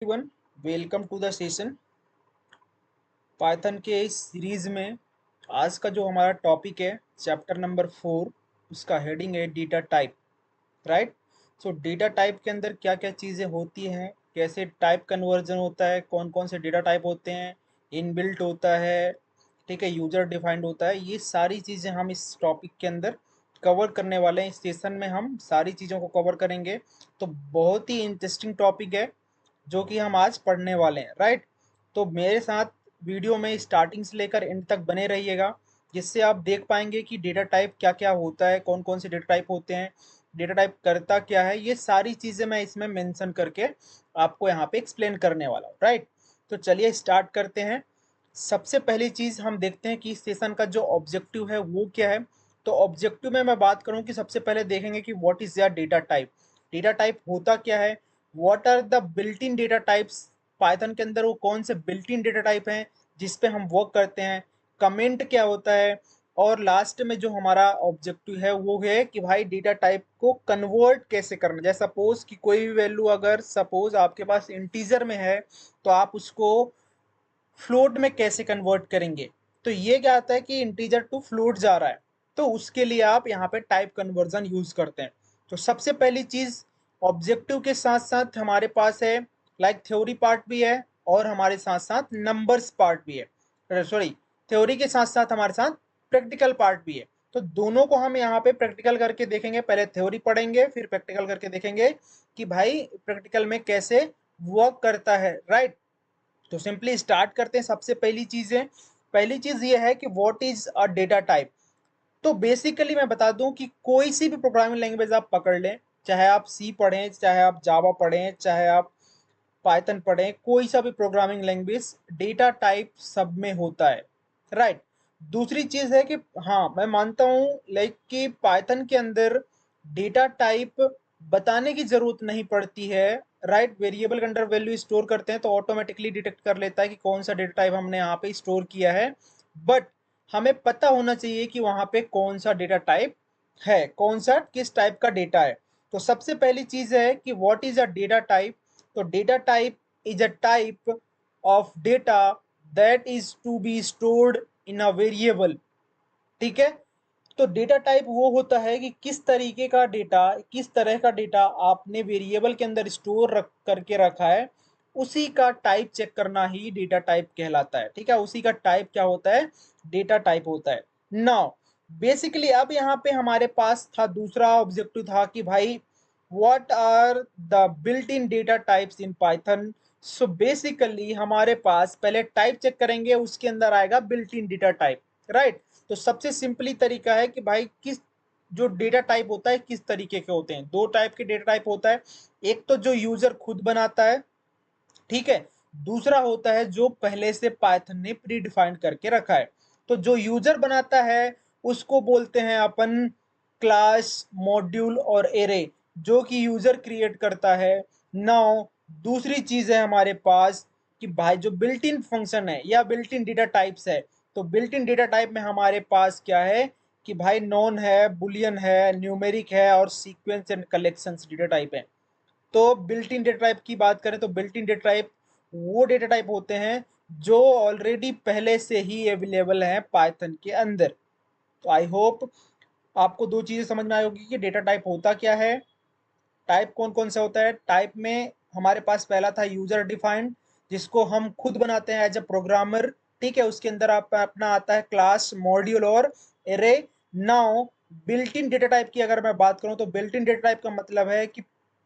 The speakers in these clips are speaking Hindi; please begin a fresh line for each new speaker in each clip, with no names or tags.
Everyone, welcome to the session. Python के इस सीरीज में आज का जो हमारा टॉपिक है चैप्टर नंबर 4, उसका हेडिंग है डेटा टाइप। राइट। सो डेटा टाइप के अंदर क्या क्या चीज़ें होती हैं, कैसे टाइप कन्वर्जन होता है, कौन कौन से डेटा टाइप होते हैं, इनबिल्ट होता है, ठीक है, यूजर डिफाइंड होता है, ये सारी चीज़ें हम इस टॉपिक के अंदर कवर करने वाले हैं। इस सेशन में हम सारी चीज़ों को कवर करेंगे। तो बहुत ही इंटरेस्टिंग टॉपिक है जो कि हम आज पढ़ने वाले हैं। राइट। तो मेरे साथ वीडियो में स्टार्टिंग से लेकर एंड तक बने रहिएगा, जिससे आप देख पाएंगे कि डेटा टाइप क्या क्या होता है, कौन कौन से डेटा टाइप होते हैं, डेटा टाइप करता क्या है। ये सारी चीज़ें मैं इसमें मेंशन करके आपको यहाँ पे एक्सप्लेन करने वाला हूँ। राइट। तो चलिए स्टार्ट करते हैं। सबसे पहली चीज़ हम देखते हैं कि इस सेशन का जो ऑब्जेक्टिव है वो क्या है। तो ऑब्जेक्टिव में मैं बात करूं कि सबसे पहले देखेंगे कि what is your data type. Data type होता क्या है, what are the built in data types. Python के अंदर वो कौन से बिल्ट इन डेटा टाइप हैं जिस पे हम वर्क करते हैं, कमेंट क्या होता है, और लास्ट में जो हमारा ऑब्जेक्टिव है वो है कि भाई डेटा टाइप को कन्वर्ट कैसे करना। जैसे सपोज कि कोई भी वैल्यू अगर सपोज आपके पास इंटीजर में है तो आप उसको फ्लोट में कैसे कन्वर्ट करेंगे। तो ये क्या आता है कि इंटीजर टू फ्लोट जा रहा है, तो उसके लिए आप यहाँ पे टाइप कन्वर्जन यूज करते हैं। तो सबसे पहली चीज ऑब्जेक्टिव के साथ साथ हमारे पास है लाइक थ्योरी पार्ट भी है और हमारे साथ साथ नंबर्स पार्ट भी है। सॉरी, थ्योरी के साथ साथ हमारे साथ प्रैक्टिकल पार्ट भी है। तो दोनों को हम यहाँ पे प्रैक्टिकल करके देखेंगे। पहले थ्योरी पढ़ेंगे फिर प्रैक्टिकल करके देखेंगे कि भाई प्रैक्टिकल में कैसे वर्क करता है। राइट। तो सिंपली स्टार्ट करते हैं। सबसे पहली चीज ये है कि what is a data type. तो बेसिकली मैं बता दूं कि कोई सी भी प्रोग्रामिंग लैंग्वेज आप पकड़ लें, चाहे आप सी पढ़ें, चाहे आप जावा पढ़ें, चाहे आप पाइथन पढ़ें, कोई सा भी प्रोग्रामिंग लैंग्वेज, डेटा टाइप सब में होता है। राइट। दूसरी चीज है कि हाँ, मैं मानता हूँ लाइक कि पाइथन के अंदर डेटा टाइप बताने की जरूरत नहीं पड़ती है। राइट। वेरिएबल के अंदर वैल्यू स्टोर करते हैं तो ऑटोमेटिकली डिटेक्ट कर लेता है कि कौन सा डेटा टाइप हमने यहाँ पे स्टोर किया है। बट हमें पता होना चाहिए कि वहां पे कौन सा डेटा टाइप है, कौन सा किस टाइप का डेटा है। तो सबसे पहली चीज है कि what is a data type. तो data type is a type of data that is to be stored in a variable. ठीक है। तो डेटा टाइप वो होता है कि किस तरीके का डेटा, किस तरह का डेटा आपने वेरिएबल के अंदर स्टोर रख करके रखा है, उसी का टाइप चेक करना ही डेटा टाइप कहलाता है। ठीक है। उसी का टाइप क्या होता है, डेटा टाइप होता है। नाउ बेसिकली अब यहाँ पे हमारे पास था दूसरा ऑब्जेक्टिव था कि भाई what are the built in data types in Python. So basically हमारे पास पहले टाइप चेक करेंगे, उसके अंदर आएगा built in data type. Right. तो सबसे सिंपली तरीका है कि भाई किस जो डेटा टाइप होता है किस तरीके के होते हैं। दो टाइप के डेटा टाइप होता है, एक तो जो यूजर खुद बनाता है, ठीक है, दूसरा होता है जो पहले से पाइथन ने प्री डिफाइंड करके रखा है। तो जो यूजर बनाता है उसको बोलते हैं अपन क्लास, मॉड्यूल और एरे, जो कि यूजर क्रिएट करता है। नाउ दूसरी चीज है हमारे पास कि भाई जो बिल्ट इन फंक्शन है या बिल्ट इन डेटा टाइप्स है। तो बिल्ट इन डेटा टाइप में हमारे पास क्या है कि भाई नॉन है, बुलियन है, न्यूमेरिक है और sequence and collections data type है। तो बिल्ट इन डेटा टाइप की बात करें तो बिल्ट इन डेटा टाइप वो डेटा टाइप होते हैं जो ऑलरेडी पहले से ही अवेलेबल हैं पाइथन के अंदर। तो आई होप आपको दो चीजें समझ में आई होगी कि डेटा टाइप होता क्या है, टाइप कौन कौन सा होता है। टाइप में हमारे पास पहला था यूजर डिफाइंड, जिसको हम खुद बनाते हैं एज अ प्रोग्रामर। ठीक है। उसके अंदर आप अपना आता है क्लास, मॉड्यूल और array. Now built in data type की अगर मैं बात करूं तो बिल्ट इन डेटा टाइप का मतलब है कि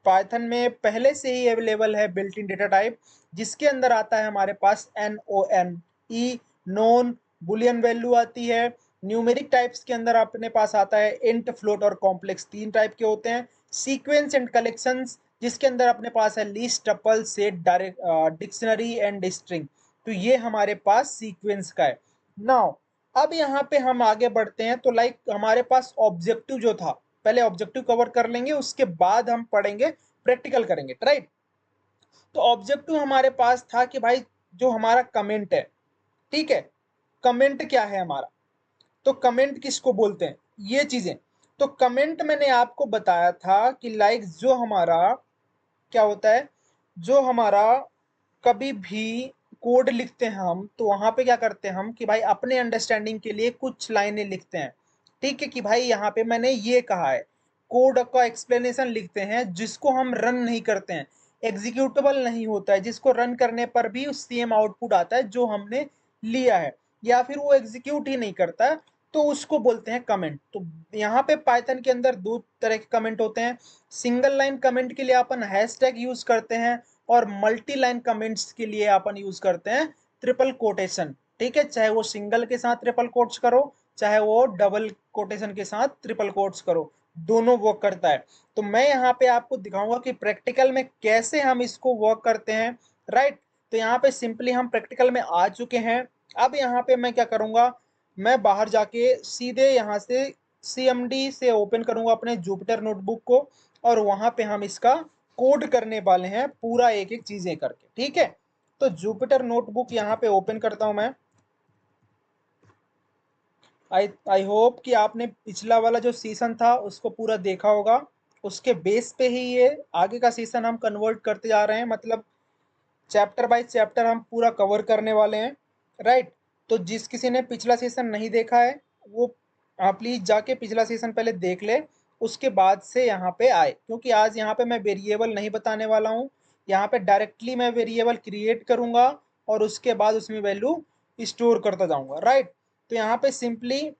पाइथन में पहले से ही अवेलेबल है बिल्ट इन डेटा टाइप, जिसके अंदर आता है हमारे पास N O N E, none, Boolean value आती है। न्यूमेरिक टाइप्स के अंदर अपने पास आता है इंट, फ्लोट और कॉम्प्लेक्स, तीन टाइप के होते हैं। सीक्वेंस एंड कलेक्शंस, जिसके अंदर अपने पास है list, tuple, set, direct, dictionary and string. तो ये हमारे पास सीक्वेंस का है। नाउ अब यहाँ पे हम आगे बढ़ते हैं तो लाइक हमारे पास ऑब्जेक्टिव जो था, पहले ऑब्जेक्टिव कवर कर लेंगे, उसके बाद हम पढ़ेंगे, प्रैक्टिकल करेंगे। राइट। तो ऑब्जेक्टिव हमारे पास था कि भाई जो हमारा कमेंट है, ठीक है, कमेंट क्या है हमारा, तो कमेंट किसको बोलते हैं, ये चीजें। तो कमेंट मैंने आपको बताया था कि लाइक जो हमारा क्या होता है, जो हमारा कभी भी कोड लिखते हैं हम, तो वहां पे क्या करते हैं हम कि भाई अपने अंडरस्टैंडिंग के लिए कुछ लाइनें लिखते हैं। ठीक है कि भाई यहाँ पे मैंने ये कहा है, कोड का एक्सप्लेनेशन लिखते हैं जिसको हम रन नहीं करते हैं, एग्जीक्यूटेबल नहीं होता है, जिसको रन करने पर भी सेम आउटपुट आता है जो हमने लिया है, या फिर वो एग्जीक्यूट ही नहीं करता है, तो उसको बोलते हैं कमेंट। तो यहाँ पे पाइथन के अंदर दो तरह के कमेंट होते हैं। सिंगल लाइन कमेंट के लिए अपन हैशटैग यूज करते हैं, और मल्टी लाइन कमेंट्स के लिए अपन यूज करते हैं ट्रिपल कोटेशन। ठीक है, चाहे वो सिंगल के साथ ट्रिपल कोट्स करो, चाहे वो डबल कोटेशन के साथ ट्रिपल कोट्स करो, दोनों वर्क करता है। तो मैं यहाँ पे आपको दिखाऊंगा कि प्रैक्टिकल में कैसे हम इसको वर्क करते हैं। राइट, तो यहाँ पे सिंपली हम प्रैक्टिकल में आ चुके हैं। अब यहाँ पे मैं क्या करूंगा, मैं बाहर जाके सीधे यहाँ से CMD से ओपन करूंगा अपने जुपिटर नोटबुक को, और वहां पे हम इसका कोड करने वाले हैं पूरा एक एक चीजें करके। ठीक है, तो जुपिटर नोटबुक यहाँ पे ओपन करता हूं मैं। आई होप कि आपने पिछला वाला जो सीजन था उसको पूरा देखा होगा, उसके बेस पे ही ये आगे का सीजन हम कन्वर्ट करते जा रहे हैं, मतलब चैप्टर बाय चैप्टर हम पूरा कवर करने वाले हैं। राइट, तो जिस किसी ने पिछला सेशन नहीं देखा है वो आप प्लीज जाके पिछला सेशन पहले देख ले, उसके बाद से यहाँ पे आए, क्योंकि आज यहाँ पे मैं वेरिएबल नहीं बताने वाला हूँ। यहाँ पे डायरेक्टली मैं वेरिएबल क्रिएट करूंगा और उसके बाद उसमें वैल्यू स्टोर करता जाऊंगा। राइट, तो यहाँ पे सिंपली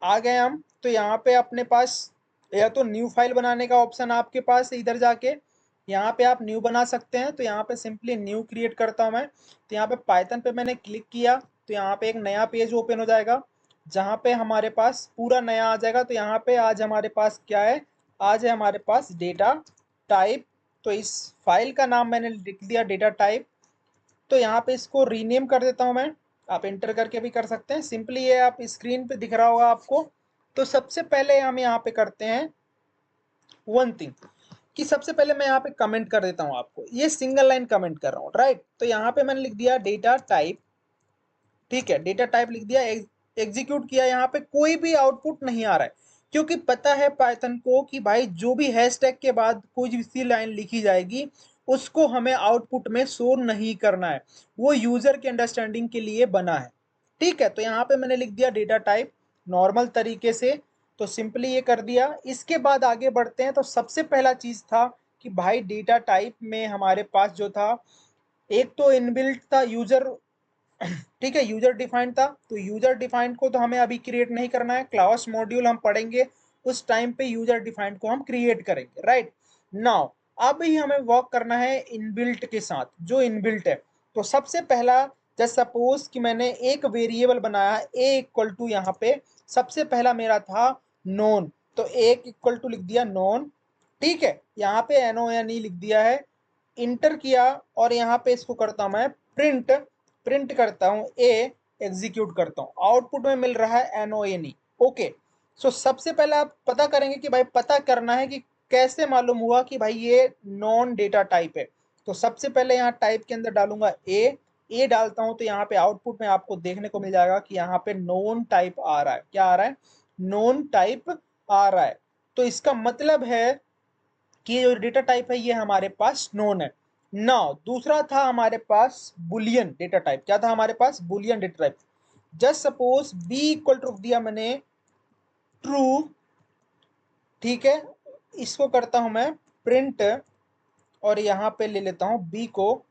आ गए हम। तो यहाँ पे अपने पास या तो न्यू फाइल बनाने का ऑप्शन आपके पास है, इधर जाके यहाँ पे आप न्यू बना सकते हैं। तो यहाँ पे सिंपली न्यू क्रिएट करता हूँ मैं। तो यहाँ पे पाइथन पे मैंने क्लिक किया, तो यहाँ पे एक नया पेज ओपन हो जाएगा, जहाँ पे हमारे पास पूरा नया आ जाएगा। तो यहाँ पे आज हमारे पास क्या है, आज है हमारे पास डेटा टाइप। तो इस फाइल का नाम मैंने लिख दिया डेटा टाइप। तो यहाँ पे इसको रीनेम कर देता हूँ मैं, आप इंटर करके भी कर सकते हैं, सिंपली ये आप स्क्रीन पे दिख रहा होगा आपको। तो सबसे पहले हम यहाँ पे करते हैं वन थिंग, कि सबसे पहले मैं यहाँ पे कमेंट कर देता हूँ आपको, ये सिंगल लाइन कमेंट कर रहा हूँ। राइट, तो यहाँ पे मैंने लिख दिया डेटा टाइप। ठीक है, डेटा टाइप लिख दिया, एग्जीक्यूट किया, यहाँ पे कोई भी आउटपुट नहीं आ रहा है, क्योंकि पता है पाइथन को कि भाई जो भी हैशटैग के बाद कोई भी सी लाइन लिखी जाएगी उसको हमें आउटपुट में शो नहीं करना है, वो यूजर के अंडरस्टैंडिंग के लिए बना है। ठीक है, तो यहाँ पे मैंने लिख दिया डेटा टाइप नॉर्मल तरीके से। तो सिंपली ये कर दिया, इसके बाद आगे बढ़ते हैं। तो सबसे पहला चीज था कि भाई डेटा टाइप में हमारे पास जो था, एक तो इनबिल्ट था यूजर। ठीक है, यूजर डिफाइंड था, तो यूजर डिफाइंड को तो हमें अभी क्रिएट नहीं करना है, क्लास मॉड्यूल हम पढ़ेंगे उस टाइम पे यूजर डिफाइंड को हम क्रिएट करेंगे। राइट, नाउ अब ही हमें वर्क करना है इनबिल्ट के साथ, जो इनबिल्ट है। तो सबसे पहला, जस्ट सपोज कि मैंने एक वेरिएबल बनाया ए इक्वल टू, यहाँ पे सबसे पहला मेरा था नॉन, तो एक इक्वल टू लिख दिया नॉन। ठीक है, यहाँ पे NONE लिख दिया है, इंटर किया, और यहाँ पे इसको करता हूं मैं प्रिंट, प्रिंट करता हूं ए, एग्जीक्यूट करता हूं, आउटपुट में मिल रहा है NONE। ओके, सो सबसे पहले आप पता करेंगे कि भाई पता करना है कि कैसे मालूम हुआ कि भाई ये नॉन डेटा टाइप है। तो सबसे पहले यहाँ टाइप के अंदर डालूंगा ए डालता हूं, तो यहाँ पे आउटपुट में आपको देखने को मिल जाएगा कि यहाँ पे नॉन टाइप आ रहा है। क्या आ रहा है, नॉन टाइप आ रहा है। तो इसका मतलब है कि ये जो डेटा टाइप है ये हमारे पास नोन है। नाउ दूसरा था हमारे पास बुलियन डेटा टाइप। क्या था हमारे पास, Boolean data type. Just suppose b equal to रख दिया मैंने ट्रू। ठीक है, इसको करता हूं मैं प्रिंट, और यहाँ पे ले लेता हूं बी को।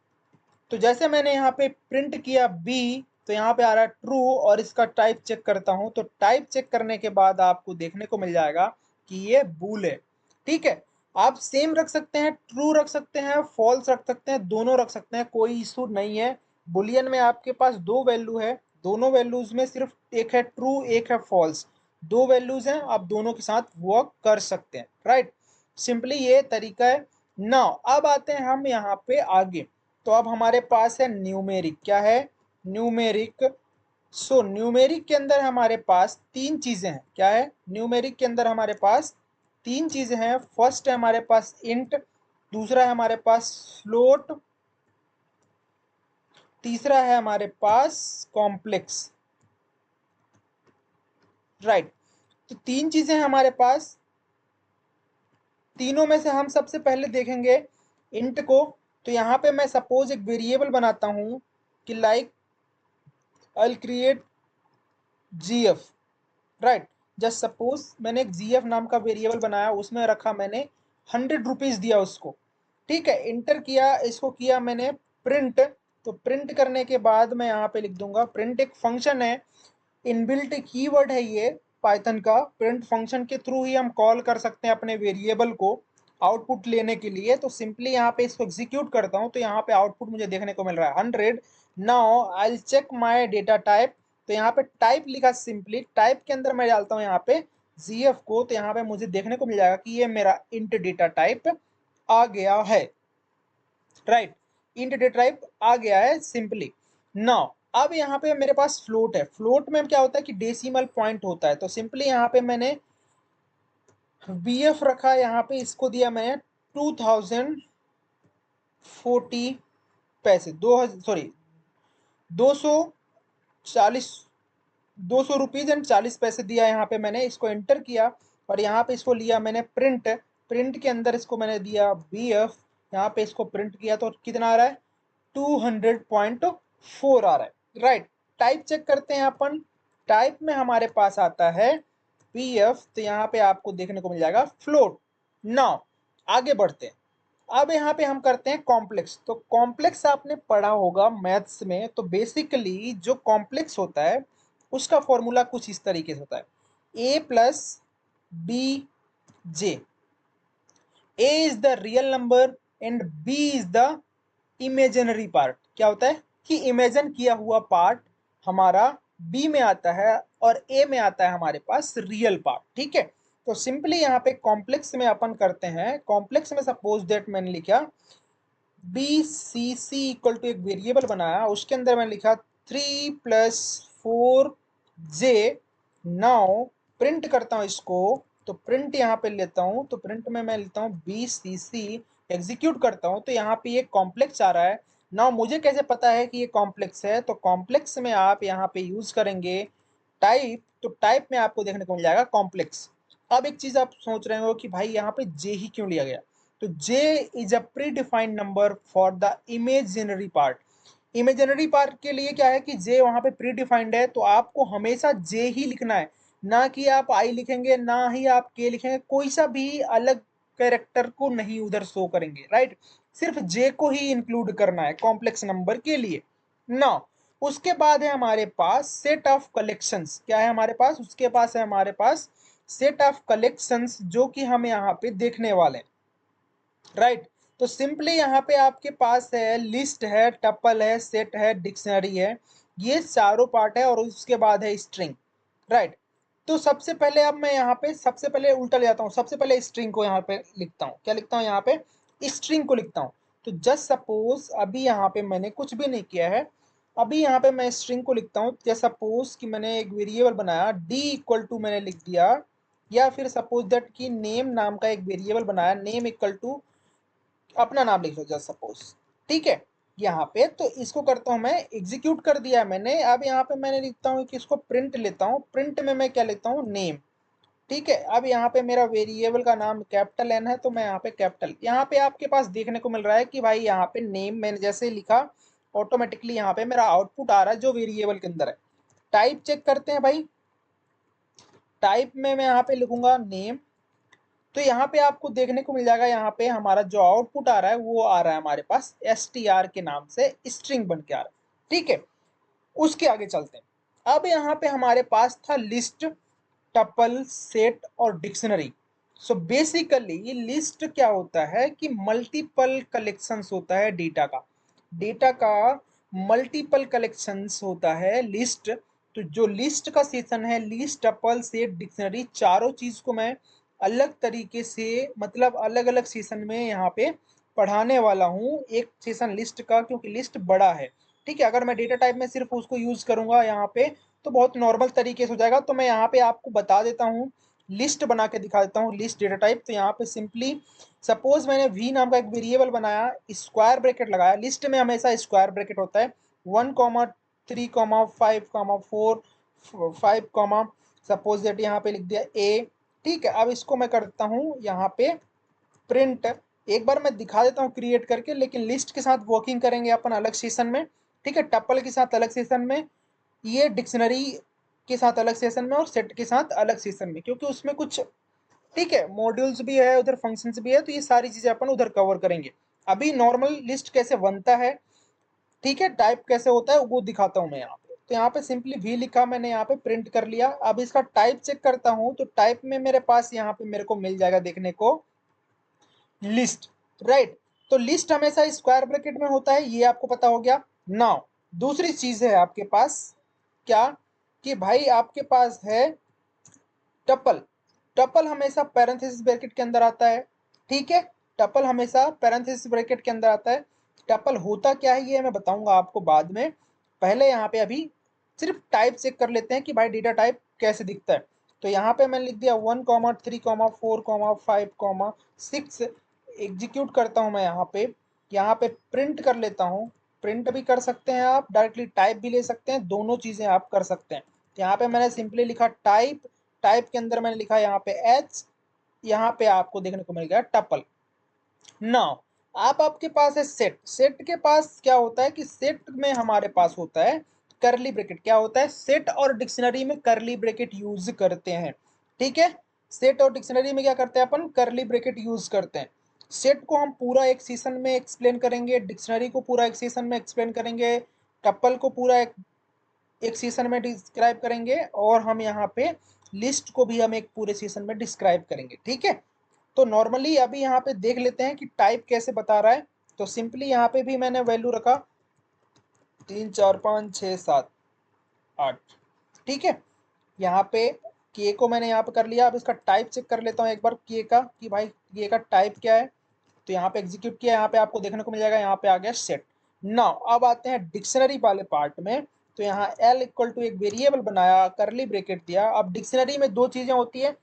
तो जैसे मैंने यहाँ पे प्रिंट किया बी, तो यहाँ पे आ रहा है ट्रू, और इसका टाइप चेक करता हूं, तो टाइप चेक करने के बाद आपको देखने को मिल जाएगा कि ये बूल है। ठीक है, आप सेम रख सकते हैं, ट्रू रख सकते हैं, फॉल्स रख सकते हैं, दोनों रख सकते हैं, कोई इशू नहीं है। बुलियन में आपके पास दो वैल्यू है, दोनों वैल्यूज में सिर्फ एक है ट्रू एक है फॉल्स, दो वैल्यूज हैं, आप दोनों के साथ वर्क कर सकते हैं। राइट, सिंपली ये तरीका है। नाउ अब आते हैं हम यहाँ पे आगे। तो अब हमारे पास है न्यूमेरिक। क्या है, न्यूमेरिक। सो न्यूमेरिक के अंदर हमारे पास तीन चीजें हैं। क्या है, न्यूमेरिक के अंदर हमारे पास तीन चीजें हैं। फर्स्ट है हमारे पास इंट, दूसरा है हमारे पास फ्लोट, तीसरा है हमारे पास कॉम्प्लेक्स। राइट, तो तीन चीजें हैं हमारे पास, तीनों में से हम सबसे पहले देखेंगे इंट को। तो यहाँ पे मैं सपोज एक वेरिएबल बनाता हूँ कि like I create GF, right. Just suppose मैंने एक GF नाम का वेरिएबल बनाया, उसमें रखा मैंने 100 रुपीज़ दिया उसको, ठीक है। इंटर किया, इसको किया मैंने प्रिंट। तो प्रिंट करने के बाद मैं यहाँ पे लिख दूंगा, प्रिंट एक फंक्शन है, इनबिल्ट कीवर्ड है ये पाइथन का। प्रिंट फंक्शन के थ्रू ही हम कॉल कर सकते हैं अपने वेरिएबल को आउटपुट लेने के लिए। तो सिंपली यहाँ पे इसको एग्जीक्यूट करता हूँ, तो यहाँ पे आउटपुट मुझे देखने को मिल रहा है 100। Now I will check my data type. तो यहाँ पे टाइप लिखा, सिंपली टाइप के अंदर मैं डालता हूँ यहाँ पे GF को, तो यहाँ पे मुझे देखने को मिल जाएगा कि ये मेरा इंट डेटा टाइप आ गया है, राइट। इंट डेटा टाइप आ गया है सिंपली। नाउ अब यहाँ पे मेरे पास फ्लोट है। फ्लोट में क्या होता है कि डेसिमल पॉइंट होता है। तो सिंपली यहाँ पे मैंने BF रखा, यहाँ पे इसको दिया मैंने 2040 पैसे, 240 200 रुपीज़ एंड 40 पैसे दिया। यहाँ पे मैंने इसको एंटर किया और यहाँ पे इसको लिया मैंने प्रिंट। प्रिंट के अंदर इसको मैंने दिया BF, यहाँ पे इसको प्रिंट किया तो कितना आ रहा है 200.4 आ रहा है, राइट। टाइप चेक करते हैं अपन। टाइप में हमारे पास आता है BF, तो यहाँ पे आपको देखने को मिल जाएगा फ्लोट। नाउ आगे बढ़ते हैं। अब यहाँ पे हम करते हैं कॉम्प्लेक्स। तो कॉम्प्लेक्स आपने पढ़ा होगा मैथ्स में। तो बेसिकली जो कॉम्प्लेक्स होता है उसका फॉर्मूला कुछ इस तरीके से होता है, A+BJ। A is the real number and B is the imaginary part. क्या होता है कि इमेजिन किया हुआ पार्ट हमारा B में आता है और A में आता है हमारे पास रियल पार्ट, ठीक है। तो सिंपली यहाँ पे कॉम्प्लेक्स में अपन करते हैं। कॉम्प्लेक्स में सपोज दैट मैंने लिखा BCC इक्वल टू एक वेरिएबल बनाया, उसके अंदर मैंने लिखा 3+4J। नाउ प्रिंट करता हूँ इसको। तो प्रिंट यहाँ पे लेता हूँ, तो प्रिंट में मैं लेता हूँ BCC, एग्जीक्यूट करता हूँ तो यहाँ पे ये कॉम्प्लेक्स आ रहा है। नाउ मुझे कैसे पता है कि ये कॉम्प्लेक्स है? तो कॉम्प्लेक्स में आप यहाँ पे यूज करेंगे टाइप। तो टाइप में आपको देखने को मिल जाएगा कॉम्प्लेक्स। अब एक चीज आप सोच रहे हो कि भाई यहाँ पे J ही क्यों लिया गया? तो J is a pre defined number for the imaginary part. Imaginary part के लिए क्या है कि J वहां पे प्री डिफाइंड है, तो आपको हमेशा J ही लिखना है, ना कि आप I लिखेंगे, ना ही आप K लिखेंगे, कोई सा भी अलग कैरेक्टर को नहीं उधर शो करेंगे, राइट। सिर्फ J को ही इंक्लूड करना है कॉम्प्लेक्स नंबर के लिए। नाउ उसके बाद है हमारे पास सेट ऑफ कलेक्शंस। क्या है हमारे पास? उसके पास है हमारे पास सेट ऑफ कलेक्शंस, जो कि हम यहाँ पे देखने वाले हैं, राइट। तो सिंपली यहाँ पे आपके पास है लिस्ट है, टपल है, सेट है, डिक्शनरी है, ये चारों पार्ट है और उसके बाद है स्ट्रिंग, राइट। तो सबसे पहले अब मैं यहाँ पे सबसे पहले उल्टा ले जाता हूँ, सबसे पहले स्ट्रिंग को यहाँ पे लिखता हूँ। क्या लिखता हूँ यहाँ पे? स्ट्रिंग को लिखता हूँ। तो जस्ट सपोज अभी यहाँ पे मैंने कुछ भी नहीं किया है, अभी यहाँ पे मैं स्ट्रिंग को लिखता हूँ। जस्ट सपोज कि मैंने एक वेरिएबल बनाया D इक्वल टू मैंने लिख दिया, या फिर सपोज दैट कि नेम नाम का एक वेरिएबल बनाया, नेम इक्वल टू अपना नाम लिख लो जस्ट सपोज, ठीक है। यहाँ पे तो इसको करता हूँ मैं, एग्जीक्यूट कर दिया है मैंने। अब यहाँ पे मैंने लिखता हूँ कि इसको प्रिंट लेता हूँ। प्रिंट में मैं क्या लेता हूँ? नेम, ठीक है। अब यहाँ पे मेरा वेरिएबल का नाम कैपिटल N है, तो मैं यहाँ पे कैपिटल, यहाँ पे आपके पास देखने को मिल रहा है कि भाई यहाँ पे नेम मैंने जैसे लिखा ऑटोमेटिकली यहाँ पे मेरा आउटपुट आ रहा है जो वेरिएबल के अंदर है। टाइप चेक करते हैं भाई। टाइप में मैं यहाँ पे लिखूंगा नेम, तो यहाँ पे आपको देखने को मिल जाएगा, यहाँ पे हमारा जो आउटपुट आ रहा है वो आ रहा है हमारे पास str के नाम से स्ट्रिंग बन के आ रहा है, ठीक है। उसके आगे चलते हैं। अब यहाँ पे हमारे पास था लिस्ट, टपल, सेट और डिक्शनरी। सो बेसिकली लिस्ट क्या होता है कि मल्टीपल कलेक्शंस होता है डेटा का। डेटा का मल्टीपल कलेक्शंस होता है लिस्ट। तो जो लिस्ट का सेशन है, लिस्ट, टपल, सेट, डिक्शनरी, चारों चीज को मैं अलग तरीके से, मतलब अलग अलग सेशन में यहाँ पे पढ़ाने वाला हूँ। एक सेशन लिस्ट का, क्योंकि लिस्ट बड़ा है, ठीक है। अगर मैं डेटा टाइप में सिर्फ उसको यूज करूंगा यहाँ पे तो बहुत नॉर्मल तरीके से हो जाएगा। तो मैं यहाँ पे आपको बता देता हूँ, लिस्ट बना के दिखा देता हूँ, लिस्ट डेटा टाइप। तो यहाँ पे सिंपली सपोज मैंने V नाम का एक वेरिएबल बनाया, स्क्वायर ब्रैकेट लगाया। लिस्ट में हमेशा स्क्वायर ब्रैकेट होता है, 1,3,5,4, 5, सपोज दैट यहाँ पे लिख दिया A, ठीक है। अब इसको मैं करता हूँ यहाँ पे प्रिंट एक बार मैं दिखा देता हूँ क्रिएट करके, लेकिन लिस्ट के साथ वर्किंग करेंगे अपन अलग सेशन में, ठीक है। टपल के साथ अलग सेशन में, ये डिक्शनरी के साथ अलग सेशन में, और सेट के साथ अलग सेशन में, क्योंकि उसमें कुछ, ठीक है, मॉड्यूल्स भी है उधर, फंक्शंस भी है, तो ये सारी चीजें अपन उधर कवर करेंगे। अभी नॉर्मल लिस्ट कैसे बनता है, ठीक है, टाइप कैसे होता है वो दिखाता हूँ मैं यहाँ पे। तो यहाँ पे सिंपली वी लिखा मैंने, यहाँ पे प्रिंट कर लिया। अब इसका टाइप चेक करता हूँ, तो टाइप में मेरे पास यहाँ पे मेरे को मिल जाएगा देखने को लिस्ट, राइट। तो लिस्ट हमेशा स्क्वायर ब्रैकेट में होता है, ये आपको पता हो गया। नाउ दूसरी चीज है आपके पास क्या, कि भाई आपके पास है टपल। टपल हमेशा पैरेंथेसिस ब्रैकेट के अंदर आता है, ठीक है। टपल हमेशा पैरेंथेसिस ब्रैकेट के अंदर आता है। टपल होता क्या है ये मैं बताऊंगा आपको बाद में। पहले यहाँ पे अभी सिर्फ टाइप चेक कर लेते हैं कि भाई डेटा टाइप कैसे दिखता है। तो यहाँ पे मैंने लिख दिया 1,3,4,5,6। एग्जीक्यूट करता हूँ मैं यहाँ पे प्रिंट कर लेता हूँ। प्रिंट भी कर सकते हैं आप, डायरेक्टली टाइप भी ले सकते हैं, दोनों चीजें आप कर सकते हैं। तो यहाँ पे मैंने सिंपली लिखा टाइप, टाइप के अंदर मैंने लिखा यहाँ पे एच, यहाँ पे आपको देखने को मिल गया टपल। नाउ आप आपके पास है सेट। सेट के पास क्या होता है कि सेट में हमारे पास होता है करली ब्रैकेट। क्या होता है, सेट और डिक्शनरी में करली ब्रैकेट यूज करते हैं, ठीक है। सेट और डिक्शनरी में क्या करते हैं अपन, करली ब्रैकेट यूज करते हैं। सेट को हम पूरा एक सेशन में एक्सप्लेन करेंगे, डिक्शनरी को पूरा एक सेशन में एक्सप्लेन करेंगे, टपल को पूरा एक सेशन में डिस्क्राइब करेंगे, और हम यहाँ पे लिस्ट को भी हम एक पूरे सेशन में डिस्क्राइब करेंगे, ठीक है। तो नॉर्मली अभी यहाँ पे देख लेते हैं कि टाइप कैसे बता रहा है। तो सिंपली यहाँ पे भी मैंने वैल्यू रखा 3, 4, 5, 6, 7, 8, ठीक है। यहाँ पे के को मैंने यहाँ पे कर लिया। अब इसका टाइप चेक कर लेता हूँ एक बार के का, कि भाई के का टाइप क्या है। तो यहाँ पे एग्जीक्यूट किया, यहाँ पे आपको देखने को मिल जाएगा, यहाँ पे आ गया सेट। नाउ अब आते हैं डिक्शनरी वाले पार्ट में। तो यहाँ एल इक्वल टू एक वेरिएबल बनाया, करली ब्रेकेट दिया। अब डिक्शनरी में दो चीजें होती है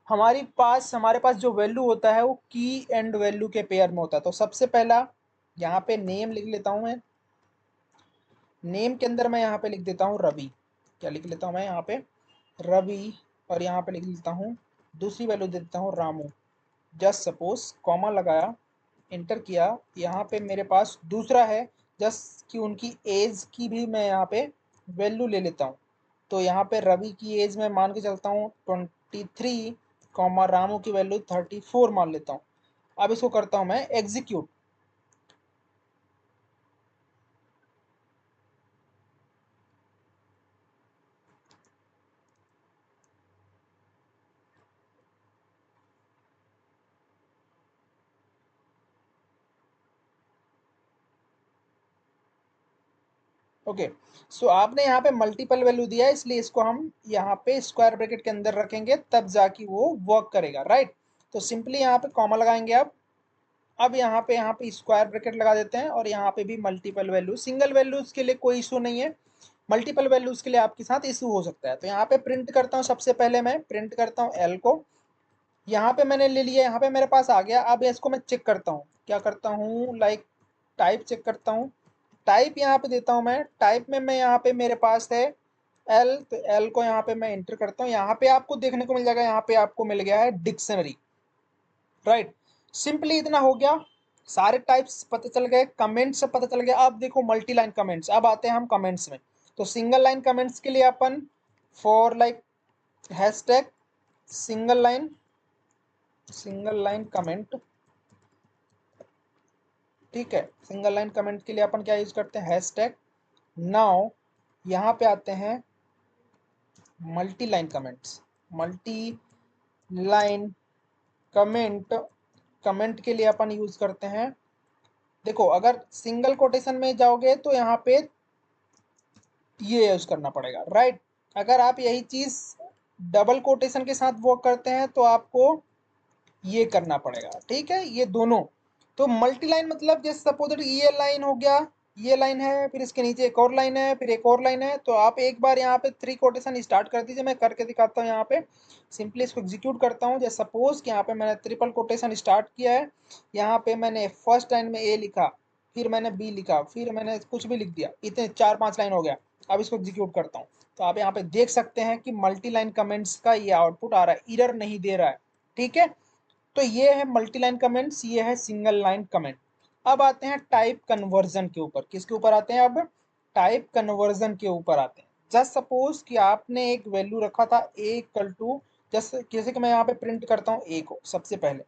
हमारे पास जो वैल्यू होता है वो की एंड वैल्यू के पेयर में होता है। तो सबसे पहला यहाँ पे नेम लिख लेता हूँ मैं। नेम के अंदर मैं यहाँ पे लिख देता हूँ रवि। क्या लिख लेता हूँ मैं यहाँ पे, रवि। और यहाँ पे लिख लेता हूँ दूसरी वैल्यू दे देता हूँ रामू। जस्ट सपोज कॉमा लगाया, इंटर किया। यहाँ पे मेरे पास दूसरा है जस्ट कि उनकी एज की भी मैं यहाँ पे वैल्यू ले लेता हूँ। तो यहाँ पे रवि की एज में मान के चलता हूँ 23, कॉमा रामू की वैल्यू 34 मान लेता हूँ। अब इसको करता हूँ मैं एग्जीक्यूट। ओके, सो आपने यहाँ पे मल्टीपल वैल्यू दिया है, इसलिए इसको हम यहाँ पे स्क्वायर ब्रैकेट के अंदर रखेंगे, तब जाके वो वर्क करेगा, राइट। तो सिंपली यहाँ पे कॉमा लगाएंगे। अब यहाँ पे स्क्वायर ब्रैकेट लगा देते हैं, और यहाँ पे भी मल्टीपल वैल्यू। सिंगल वैल्यूज के लिए कोई इशू नहीं है, मल्टीपल वैल्यूज के लिए आपके साथ इशू हो सकता है। तो यहाँ पे प्रिंट करता हूँ, सबसे पहले मैं प्रिंट करता हूँ एल को। यहाँ पे मैंने ले लिया, यहाँ पे मेरे पास आ गया। अब इसको मैं चेक करता हूँ, क्या करता हूँ, लाइक टाइप चेक करता हूँ। टाइप यहाँ पे देता हूँ मैं। टाइप में मैं यहाँ पे मेरे पास है एल, तो एल को यहाँ पे मैं एंटर करता हूँ। यहाँ पे आपको देखने को मिल जाएगा, यहाँ पे आपको मिल गया है डिक्शनरी, राइट। सिंपली इतना हो गया, सारे टाइप्स पता चल गए, कमेंट्स पता चल गया। अब देखो मल्टी लाइन कमेंट्स, अब आते हैं हम कमेंट्स में। तो सिंगल लाइन कमेंट्स के लिए अपन for like hashtag single line comment, ठीक है। सिंगल लाइन कमेंट के लिए अपन क्या यूज करते हैं, हैशटैग। नाउ यहाँ पे आते हैं multi line comments. Multi line comment, comment के लिए अपन यूज करते हैं, देखो अगर सिंगल कोटेशन में जाओगे तो यहाँ पे ये यूज करना पड़ेगा, राइट। अगर आप यही चीज डबल कोटेशन के साथ वर्क करते हैं तो आपको ये करना पड़ेगा, ठीक है, ये दोनों। तो मल्टी लाइन मतलब जैसे सपोज ये लाइन हो गया, ये लाइन है, फिर इसके नीचे एक और लाइन है, फिर एक और लाइन है। तो आप एक बार यहाँ पे 3 कोटेशन स्टार्ट कर दीजिए, मैं करके दिखाता हूँ। यहाँ पे सिंपली इसको एग्जीक्यूट करता हूँ। जैसे सपोज कि यहाँ पे मैंने ट्रिपल कोटेशन स्टार्ट किया है। यहाँ पे मैंने फर्स्ट लाइन में ए लिखा, फिर मैंने बी लिखा, फिर मैंने कुछ भी लिख दिया, इतने 4-5 लाइन हो गया। अब इसको एग्जीक्यूट करता हूँ, तो आप यहाँ पे देख सकते हैं कि मल्टी लाइन कमेंट्स का ये आउटपुट आ रहा है, एरर नहीं दे रहा है, ठीक है। तो ये है मल्टी लाइन कमेंट्स, ये है सिंगल लाइन कमेंट। अब आते हैं टाइप कन्वर्जन के ऊपर। किसके ऊपर आते हैं? अब टाइप कन्वर्जन के ऊपर आते हैं। जस्ट सपोज कि आपने एक वैल्यू रखा था ए इक्वल टू, जैसे कि मैं यहाँ पे प्रिंट करता हूँ ए को। सबसे पहले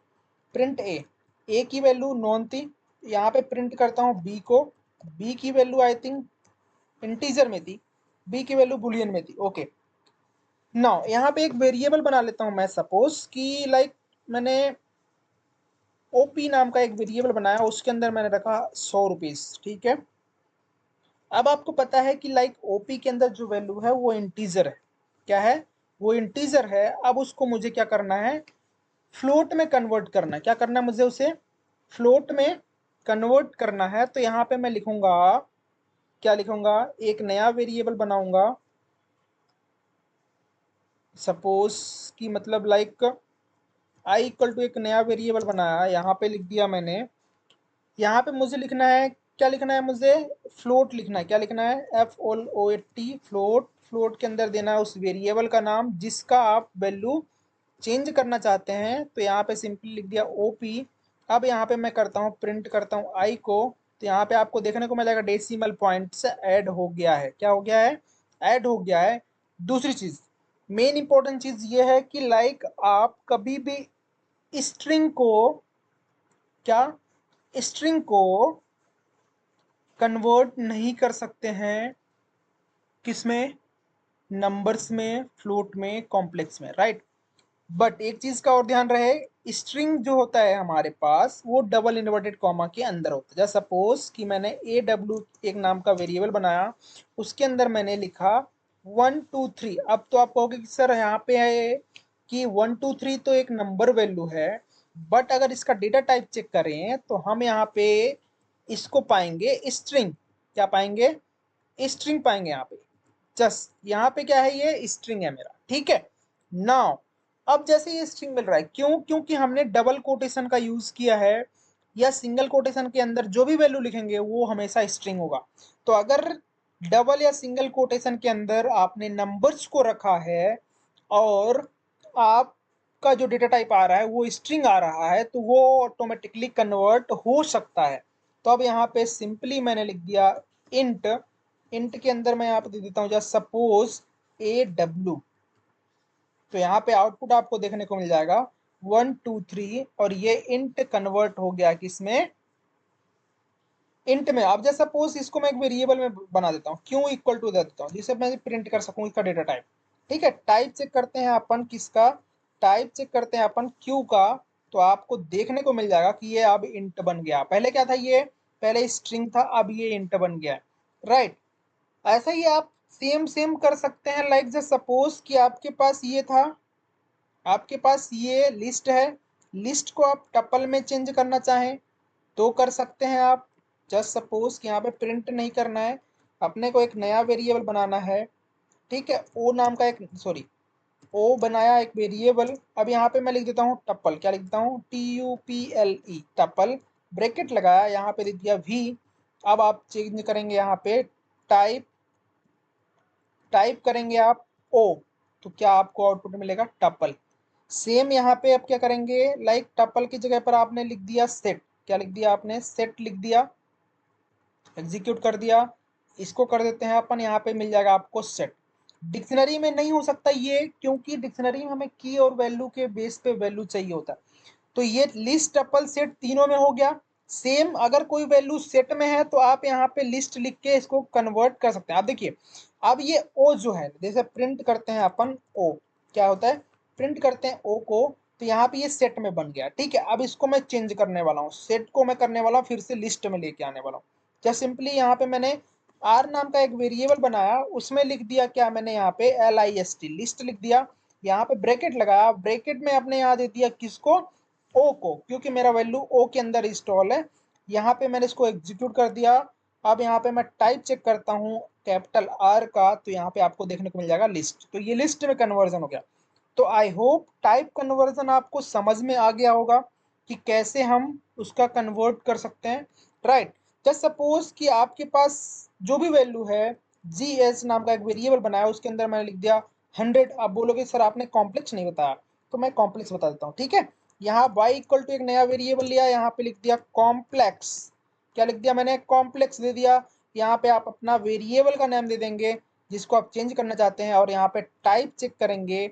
प्रिंट ए की वैल्यू नॉन थी। यहाँ पे प्रिंट करता हूँ बी को, बी की वैल्यू आई थिंक इंटीजर में थी, बी की वैल्यू बुलियन में थी। ओके, नाउ यहाँ पे एक वेरिएबल बना लेता हूँ मैं। सपोज कि लाइक मैंने ओपी नाम का एक वेरिएबल बनाया, उसके अंदर मैंने रखा 100 रुपीज। ठीक है, अब आपको पता है कि लाइक ओपी के अंदर जो वैल्यू है वो इंटीजर है। क्या है? वो इंटीजर है। अब उसको मुझे क्या करना है? फ्लोट में कन्वर्ट करना है। क्या करना है मुझे? उसे फ्लोट में कन्वर्ट करना है। तो यहाँ पे मैं लिखूंगा, क्या लिखूंगा? एक नया वेरिएबल बनाऊंगा। सपोज कि मतलब लाइक आई इक्वल टू एक नया वेरिएबल बनाया, यहाँ पे लिख दिया मैंने। यहाँ पे मुझे लिखना है, क्या लिखना है मुझे? फ्लोट लिखना है। क्या लिखना है? FLOAT, float. फ्लोट के अंदर देना है उस वेरिएबल का नाम जिसका आप वैल्यू चेंज करना चाहते हैं। तो यहाँ पे सिंपली लिख दिया OP। अब यहाँ पे मैं करता हूँ, प्रिंट करता हूँ आई को। तो यहाँ पे आपको देखने को मिलेगा डेसिमल पॉइंट से ऐड हो गया है। क्या हो गया है? ऐड हो गया है। दूसरी चीज, मेन इंपॉर्टेंट चीज ये है कि लाइक आप कभी भी स्ट्रिंग को, क्या, स्ट्रिंग को कन्वर्ट नहीं कर सकते हैं किसमें? नंबर्स में, फ्लोट में, कॉम्प्लेक्स में, राइट। बट एक चीज का और ध्यान रहे, स्ट्रिंग जो होता है हमारे पास वो डबल इन्वर्टेड कॉमा के अंदर होता है। जैसे सपोज कि मैंने AW एक नाम का वेरिएबल बनाया, उसके अंदर मैंने लिखा 1 2 3। अब तो आप कहोगे कि सर यहाँ पे है कि 1 2 3 तो एक नंबर वैल्यू है, बट अगर इसका डेटा टाइप चेक करें तो हम यहाँ पे इसको पाएंगे स्ट्रिंग। क्या पाएंगे? स्ट्रिंग पाएंगे यहाँ पे। जस्ट यहाँ पे क्या है? ये स्ट्रिंग है मेरा। ठीक है, नाउ अब जैसे ये स्ट्रिंग मिल रहा है, क्यों? क्योंकि हमने डबल कोटेशन का यूज किया है, या सिंगल कोटेशन के अंदर जो भी वैल्यू लिखेंगे वो हमेशा स्ट्रिंग होगा। तो अगर डबल या सिंगल कोटेशन के अंदर आपने नंबर्स को रखा है और आपका जो डेटा टाइप आ रहा है वो स्ट्रिंग आ रहा है, तो वो ऑटोमेटिकली कन्वर्ट हो सकता है। तो अब यहाँ पे सिंपली मैंने लिख दिया इंट। इंट के अंदर मैं यहाँ पे दे देता हूँ जस्ट सपोज AW। तो यहाँ पे आउटपुट आपको देखने को मिल जाएगा 1 2 3, और ये इंट कन्वर्ट हो गया किसमें? इंट में। अब जैसे सपोज इसको मैं एक वेरिएबल में बना देता हूँ, क्यों इक्वल टू दे देता हूँ जिससे मैं प्रिंट कर सकूँ इसका डेटा टाइप। ठीक है, टाइप चेक करते हैं अपन किसका? टाइप चेक करते हैं अपन क्यू का। तो आपको देखने को मिल जाएगा कि ये अब इंट बन गया। पहले क्या था? ये पहले स्ट्रिंग था, अब ये इंट बन गया। राइट, ऐसा ही आप सेम सेम कर सकते हैं। लाइक जस्ट सपोज कि आपके पास ये था, आपके पास ये लिस्ट है, लिस्ट को आप टपल में चेंज करना चाहें तो कर सकते हैं आप। जस्ट सपोज कि यहाँ पे प्रिंट नहीं करना है, अपने को एक नया वेरिएबल बनाना है। ठीक है, ओ नाम का एक, सॉरी, ओ बनाया एक वेरिएबल। अब यहाँ पे मैं लिख देता हूँ टपल। क्या लिख देता हूँ? TUPLE, tuple. ब्रैकेट लगाया, यहाँ पे लिख दिया V। अब आप चेंज करेंगे यहाँ पे टाइप, टाइप करेंगे आप ओ, तो क्या आपको आउटपुट मिलेगा? टपल। सेम यहाँ पे आप क्या करेंगे? लाइक टपल की जगह पर आपने लिख दिया सेट। क्या लिख दिया आपने? सेट लिख दिया, एग्जीक्यूट कर दिया। इसको कर देते हैं अपन, यहाँ पे मिल जाएगा आपको सेट। डिक्शनरी में नहीं हो सकता ये, क्योंकि डिक्शनरी में हमें की और वैल्यू के बेस पे वैल्यू चाहिए होता है। तो ये लिस्ट टपल सेट तीनों में हो गया। सेम अगर कोई वैल्यू सेट में है तो आप यहाँ पे लिस्ट लिख के इसको कन्वर्ट कर सकते हैं। आप देखिए, अब ये ओ जो है, जैसे प्रिंट करते हैं अपन ओ, क्या होता है? प्रिंट करते हैं ओ को, तो यहाँ पे ये सेट में बन गया। ठीक है, अब इसको मैं चेंज करने वाला हूँ, सेट को मैं करने वाला हूँ फिर से लिस्ट में लेके आने वाला हूँ। क्या सिंपली यहाँ पे मैंने आर नाम का एक वेरिएबल बनाया, उसमें लिख दिया क्या मैंने? यहाँ पे LIST, लिस्ट लिख दिया। यहाँ पे ब्रैकेट लगाया, ब्रैकेट में आपने यहाँ दे दिया किसको? ओ को, क्योंकि मेरा वैल्यू ओ के अंदर इंस्टॉल है। यहाँ पे मैंने इसको एग्जीक्यूट कर दिया। अब यहाँ पे मैं टाइप चेक करता हूँ कैपिटल R का, तो यहाँ पे आपको देखने को मिल जाएगा लिस्ट। तो ये लिस्ट में कन्वर्जन हो गया। तो आई होप टाइप कन्वर्जन आपको समझ में आ गया होगा कि कैसे हम उसका कन्वर्ट कर सकते हैं। राइट, जस्ट सपोज कि आपके पास जो भी वैल्यू है, GS नाम का एक वेरिएबल बनाया, उसके अंदर मैंने लिख दिया 100। आप बोलोगे सर आपने कॉम्प्लेक्स नहीं बताया, तो मैं कॉम्प्लेक्स बता देता हूँ। ठीक है, यहाँ y इक्वल टू एक नया वेरिएबल लिया, यहाँ पे लिख दिया कॉम्प्लेक्स। क्या लिख दिया मैंने? कॉम्प्लेक्स दे दिया। यहाँ पे आप अपना वेरिएबल का नाम दे देंगे जिसको आप चेंज करना चाहते हैं, और यहाँ पे टाइप चेक करेंगे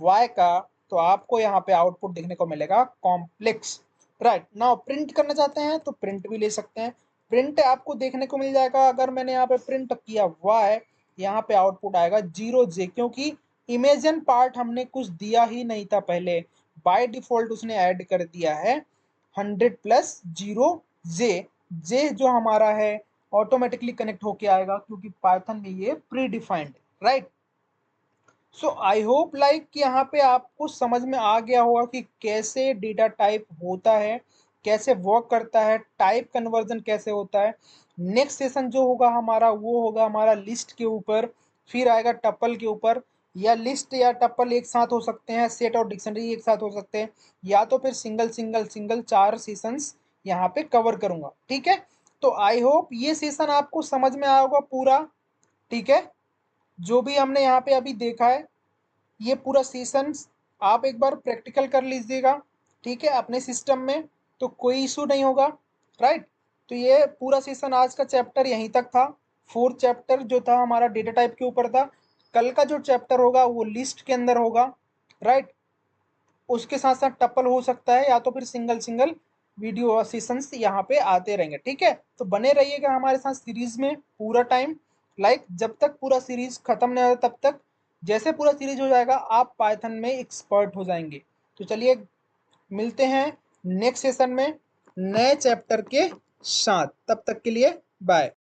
y का, तो आपको यहाँ पे आउटपुट देखने को मिलेगा कॉम्प्लेक्स। राइट नाउ प्रिंट करना चाहते हैं तो प्रिंट भी ले सकते हैं। प्रिंट आपको देखने को मिल जाएगा, अगर मैंने यहाँ पे प्रिंट किया y, यहाँ पे आउटपुट आएगा 0j, क्योंकि इमेजन पार्ट हमने कुछ दिया ही नहीं था पहले, बाय डिफॉल्ट उसने ऐड कर दिया है 100 प्लस 0j। जे जो हमारा है ऑटोमेटिकली कनेक्ट होके आएगा, क्योंकि पाइथन में ये pre defined, right. So I hope like कि यहाँ पे आपको समझ में आ गया होगा कि कैसे डेटा टाइप होता है, कैसे वर्क करता है, टाइप कन्वर्जन कैसे होता है। नेक्स्ट सेशन जो होगा हमारा, वो होगा हमारा लिस्ट के ऊपर, फिर आएगा टपल के ऊपर। या लिस्ट या टपल एक साथ हो सकते हैं, सेट और डिक्शनरी एक साथ हो सकते हैं, या तो फिर सिंगल सिंगल सिंगल 4 सेशंस यहाँ पे कवर करूंगा, ठीक है। तो आई होप ये सेशन आपको समझ में आया होगा पूरा, ठीक है। जो भी हमने यहाँ पे अभी देखा है, ये पूरा सेशन आप एक बार प्रैक्टिकल कर लीजिएगा, ठीक है, अपने सिस्टम में, तो कोई इशू नहीं होगा, राइट। तो ये पूरा सेशन आज का चैप्टर यहीं तक था। 4th चैप्टर जो था हमारा डेटा टाइप के ऊपर था। कल का जो चैप्टर होगा वो लिस्ट के अंदर होगा, राइट। उसके साथ साथ टपल हो सकता है, या तो फिर सिंगल सिंगल वीडियो सेशंस यहाँ पे आते रहेंगे, ठीक है। तो बने रहिएगा हमारे साथ सीरीज में पूरा टाइम, लाइक जब तक पूरा सीरीज खत्म नहीं होता तब तक। जैसे पूरा सीरीज हो जाएगा आप पाइथन में एक्सपर्ट हो जाएंगे। तो चलिए मिलते हैं नेक्स्ट सेशन में नए चैप्टर के साथ, तब तक के लिए बाय।